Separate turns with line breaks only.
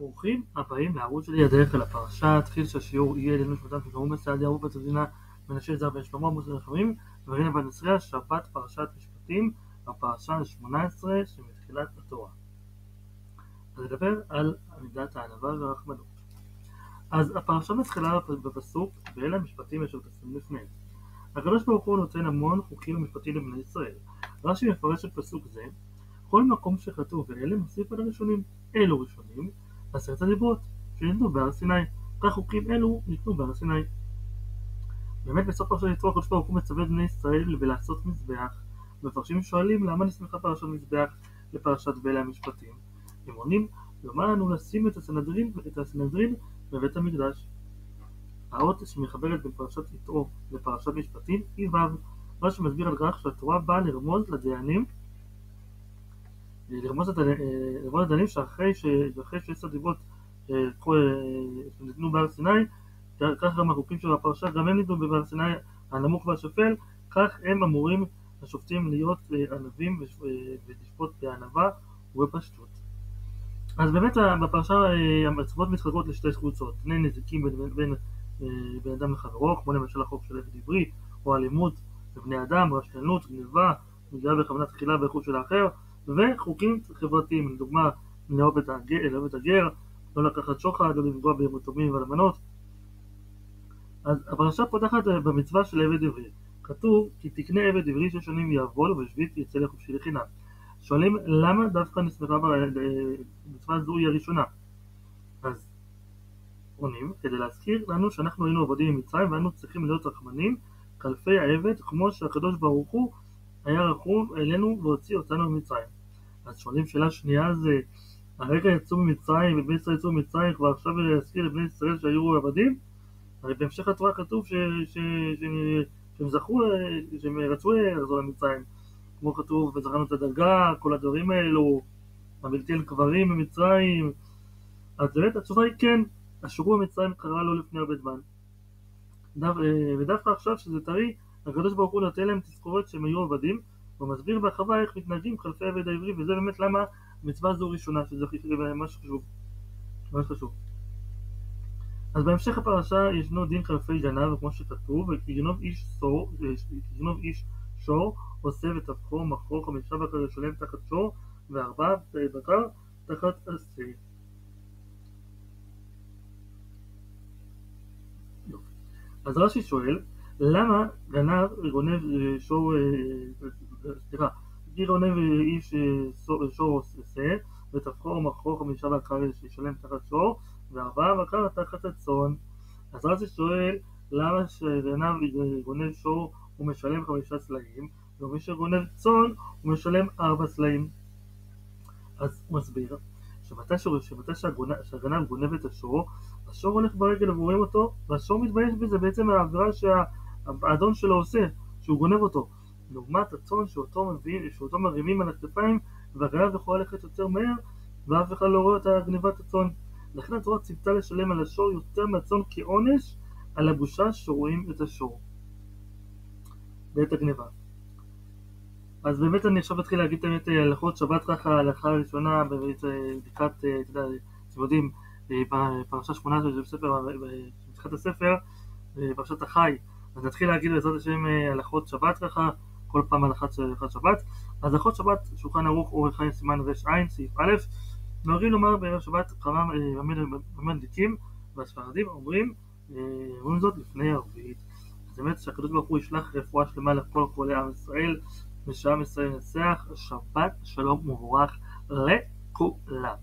ברוכים הבאים לערוץ שלי הדרך אל הפרשה. התחיל שהשיעור יהיה אלינו שמתם שגמרו מסעדיה אהוב בת הזינה מנשה זר בן שלמה עמוס רחמים ורינה בן נסריה שבת פרשת משפטים, הפרשה ה-18 שמתחילת התורה. אז נדבר על מידת הענווה והרחמנות. אז הפרשה מתחילה בפסוק ואלה המשפטים אשר תשימו לפניהם. הקדוש ברוך הוא נותן המון חוקים ומשפטים לבני ישראל. רש"י מפרש את פסוק זה: כל מקום שכתוב ואלה מוסיף על הראשונים. אלו ראשונים 10 הדיברות שניתנו בהר סיני, כך חוקים אלו ניתנו בהר סיני. באמת בסוף פרשת יתרו הקדוש ברוך הוא מצווה בני ישראל ולעשות מזבח. מפרשים שואלים למה נסמכה פרשת מזבח לפרשת ואלה המשפטים. הם עונים למה לנו לשים את הסנהדרין בבית המקדש. האות שמחברת בין פרשת יתרו לפרשת משפטים היא ו', מה שמסביר על כך שהתורה באה לרמוז לדיינים לדיינים שאחרי ש10 דיברות שניתנו בהר סיני, כך גם החוקים של הפרשה גם הם ניתנו בהר סיני הנמוך והשפל, כך הם אמורים השופטים להיות ענבים ולשפוט בענווה ובפשטות. אז באמת בפרשה המצוות מתחלקות לשתי קבוצות: דיני נזיקים בין בן אדם לחברו, כמו למשל החוק של עבד עברי, או אלימות בבני אדם, רשלנות, גניבה, נגיעה בכוונת תחילה באיכות של האחר, וחוקים חברתיים, לדוגמה לאהוב את הגר, לא לקחת שוחד, לא לפגוע ביתומים ואלמנות. אז הפרשה פותחת במצווה של עבד עברי. כתוב כי תקנה עבד עברי 6 שנים יעבוד ובשביעית יצא לחופשי לחינם. שואלים למה דווקא נסמכה במצווה זו היא הראשונה. אז עונים כדי להזכיר לנו שאנחנו היינו עבדים ממצרים והיינו צריכים להיות רחמנים כלפי העבד, כמו שהקדוש ברוך הוא היה רחום אלינו והוציא אותנו ממצרים. אז שואלים שאלה שנייה, זה הרגע יצאו ממצרים ובני ישראל יצאו ממצרים, כבר עכשיו להזכיר לבני ישראל שהיו עבדים? הרי בהמשך התורה כתוב שהם רצו לחזור למצרים, כמו כתוב וזכרנו את הדרגה, כל הדברים האלו, הבלתי אל קברים במצרים. אז באמת התשובה היא כן, השחרור במצרים קרה לו לפני הרבה זמן, ודווקא עכשיו שזה טרי הקדוש ברוך הוא נותן להם תזכורת שהם היו עבדים, ומסביר בהרחבה איך מתנהגים כלפי עבד העברי, וזה באמת למה המצווה זו ראשונה, שזה ממש חשוב. אז בהמשך הפרשה ישנו דין חלפי גנב, כמו שכתוב, יגנוב איש שור עושה וטבחו מכרו 5 בקר ישלם תחת שור ו4 בקר תחת עשה. אז רש"י שואל למה גונב איש שור עושה וטבחו מכרו 5 בקר ישלם תחת שור ו4 בקר תחת הצאן. אז רש"י שואל למה שגנב גונב שור הוא משלם 5 סלעים, ומי שגונב צאן הוא משלם 4 סלעים. אז הוא מסביר שמתי שהגנב גונב את השור, השור הולך ברגל ורואים אותו, והשור מתבייש בזה, בעצם העבירה שהאדון שלו עושה, שהוא גונב אותו. לעומת הצאן שאותו מרימים על הכתפיים, והגנב יכול ללכת יותר מהר, ואף אחד לא רואה את גניבת הצאן. לכן התורה ציוותה לשלם על השור יותר מהצאן כעונש על הבושה שרואים את השור בעת הגניבה. אז באמת אני עכשיו אתחיל להגיד את הלכות שבת, ככה ההלכה הראשונה לקראת, אתם יודעים, בפרשה 18 בתחילת הספר, פרשת החי. אז נתחיל להגיד בעזרת השם הלכות שבת, ככה כל פעם הלכת שבת. אז הלכות שבת שולחן ערוך אורך חיים סימן רע' סעיף א', נוהגים לומר בערב שבת כמה מדליקים, והספרדים אומרים זאת לפני ערבית. אז באמת שהקדוש ברוך הוא ישלח רפואה שלמה לכל חולי עם ישראל, ושעם ישראל ינצח. שבת שלום ומבורך לכולם.